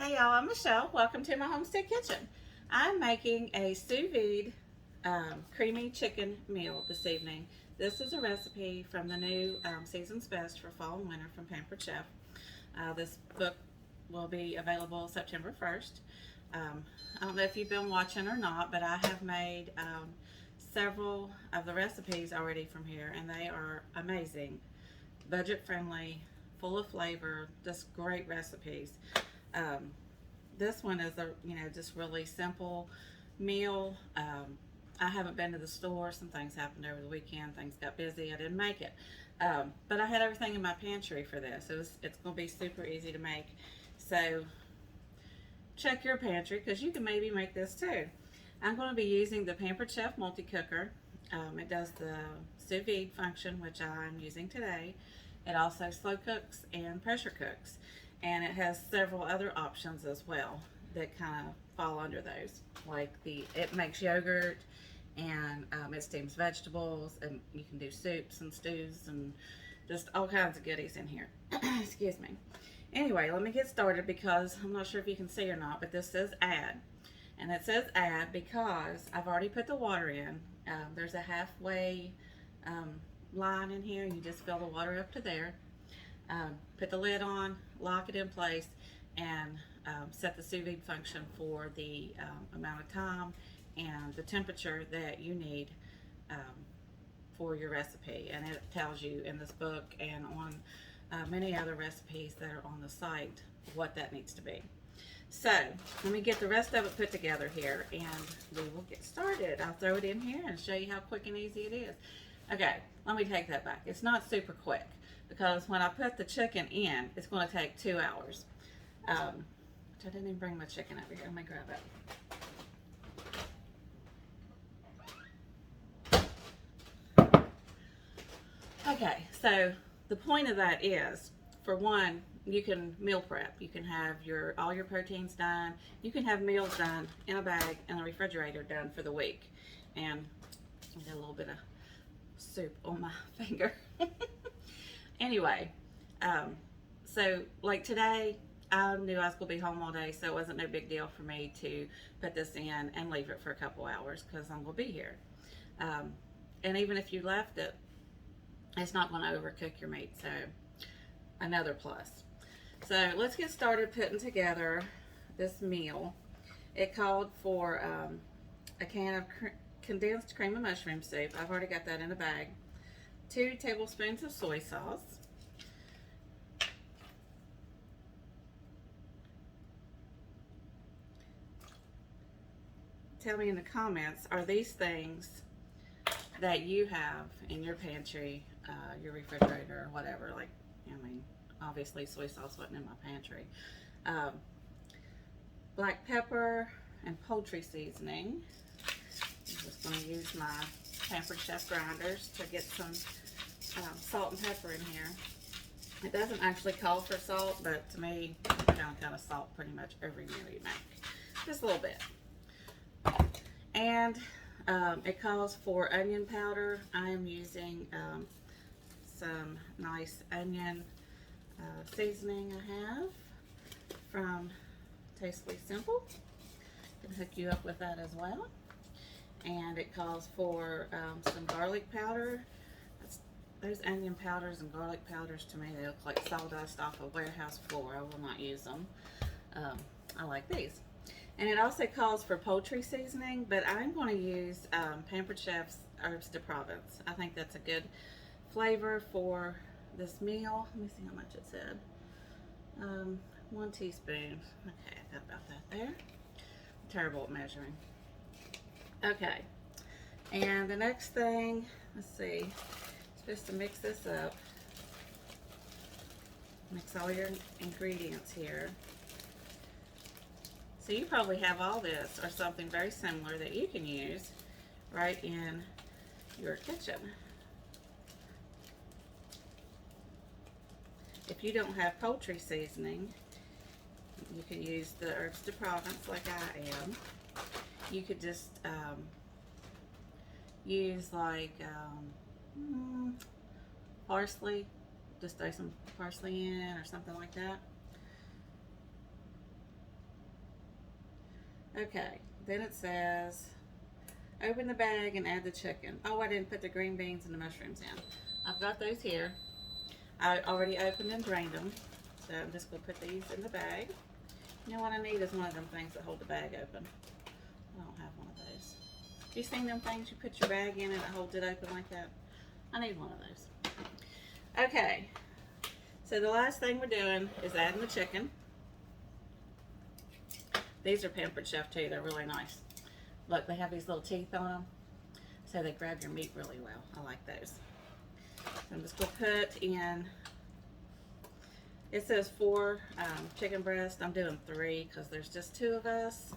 Hey y'all, I'm Michelle. Welcome to my homestead kitchen. I'm making a sous vide creamy chicken meal this evening. This is a recipe from the new Season's Best for Fall and Winter from Pampered Chef. This book will be available September 1st. I don't know if you've been watching or not, but I have made several of the recipes already from here, and they are amazing, budget friendly, full of flavor, just great recipes. Um, this one is a just really simple meal. I haven't been to the store. Some things happened over the weekend. Things got busy. I didn't make it, but I had everything in my pantry for this. It's going to be super easy to make. So check your pantry because you can maybe make this too. I'm going to be using the Pampered Chef multi cooker. It does the sous vide function, which I'm using today. It also slow cooks and pressure cooks, and it has several other options as well that kind of fall under those. Like it makes yogurt, and it steams vegetables, and you can do soups and stews and just all kinds of goodies in here. Excuse me. Anyway, let me get started because I'm not sure if you can see or not, but this says add. And it says add because I've already put the water in. There's a halfway line in here, and you just fill the water up to there. Put the lid on, lock it in place, and set the sous vide function for the amount of time and the temperature that you need um, for your recipe. And it tells you in this book and on many other recipes that are on the site what that needs to be. So let me get the rest of it put together here and we will get started. I'll throw it in here and show you how quick and easy it is. Okay, let me take that back. It's not super quick because when I put the chicken in, it's going to take 2 hours. I didn't even bring my chicken over here. Let me grab it. Okay, so the point of that is, for one, you can meal prep. You can have all your proteins done. You can have meals done in a bag in the refrigerator done for the week. And I got a little bit of soup on my finger. Anyway, so like today, I knew I was going to be home all day, so it wasn't no big deal for me to put this in and leave it for a couple hours because I'm going to be here. And even if you left it, it's not going to overcook your meat, so another plus. So let's get started putting together this meal. It called for a can of condensed cream of mushroom soup. I've already got that in a bag. 2 tablespoons of soy sauce. Tell me in the comments, are these things that you have in your pantry, your refrigerator, or whatever? Like, I mean, obviously soy sauce wasn't in my pantry. Um, Black pepper and poultry seasoning. I'm just going to use my Pampered Chef grinders to get some salt and pepper in here. It doesn't actually call for salt, but to me, you kind of salt pretty much every meal you make. Just a little bit. And it calls for onion powder. I am using some nice onion seasoning I have from Tastefully Simple. Can hook you up with that as well. And it calls for some garlic powder. Those onion powders and garlic powders, to me, they look like sawdust off a warehouse floor. I will not use them. I like these. And it also calls for poultry seasoning, but I'm going to use Pampered Chef's Herbes de Provence. I think that's a good flavor for this meal. Let me see how much it said. 1 teaspoon. Okay, I got about that there. I'm terrible at measuring. Okay, and the next thing, let's see, supposed to mix this up. Mix all your ingredients here. So you probably have all this or something very similar that you can use right in your kitchen. If you don't have poultry seasoning, you can use the Herbes de Provence like I am. You could just use like parsley, just throw some parsley in or something like that. Okay, then it says open the bag and add the chicken. Oh, I didn't put the green beans and the mushrooms in. I've got those here. I already opened and drained them, so I'm just going to put these in the bag. You know what I need is one of them things that hold the bag open. I don't have one of those. You seen them things you put your bag in and it holds it open like that? I need one of those. Okay, so the last thing we're doing is adding the chicken. These are Pampered Chef too. They're really nice. Look, they have these little teeth on them, so they grab your meat really well. I like those. So I'm just going to put in, it says 4 chicken breasts. I'm doing 3 because there's just 2 of us,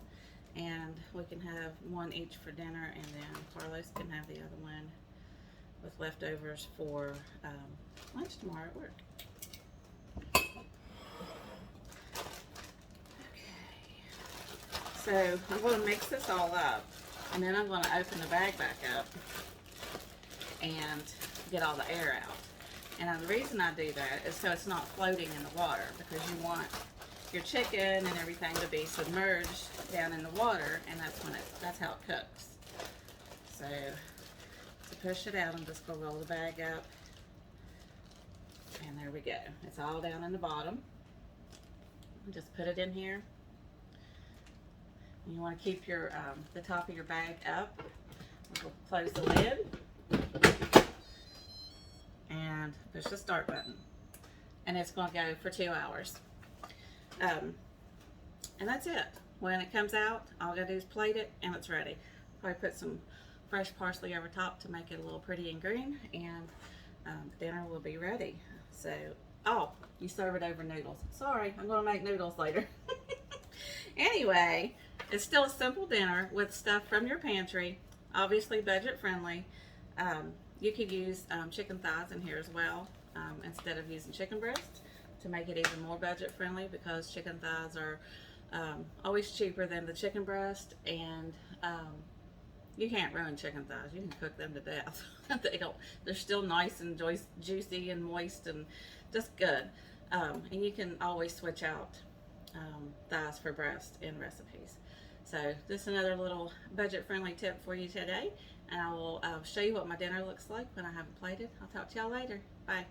and we can have 1 each for dinner, and then Carlos can have the other one with leftovers for lunch tomorrow at work. So I'm going to mix this all up, and then I'm going to open the bag back up and get all the air out. And the reason I do that is so it's not floating in the water, because you want your chicken and everything to be submerged down in the water, and that's how it cooks. So to push it out, I'm just going to roll the bag up, and there we go. It's all down in the bottom. Just put it in here. You want to keep your the top of your bag up. We'll close the lid and push the start button, and it's going to go for 2 hours. And that's it. When it comes out, all I got to do is plate it, and it's ready. Probably put some fresh parsley over top to make it a little pretty and green, and dinner will be ready. So, oh, you serve it over noodles. Sorry, I'm going to make noodles later. Anyway, it's still a simple dinner with stuff from your pantry, obviously budget friendly. You could use chicken thighs in here as well, instead of using chicken breast, to make it even more budget friendly, because chicken thighs are always cheaper than the chicken breast, and you can't ruin chicken thighs. You can cook them to death. They're still nice and juicy and moist and just good. And you can always switch out thighs for breast in recipes. So this is another little budget friendly tip for you today, and I will show you what my dinner looks like when I have it plated. I'll talk to y'all later. Bye.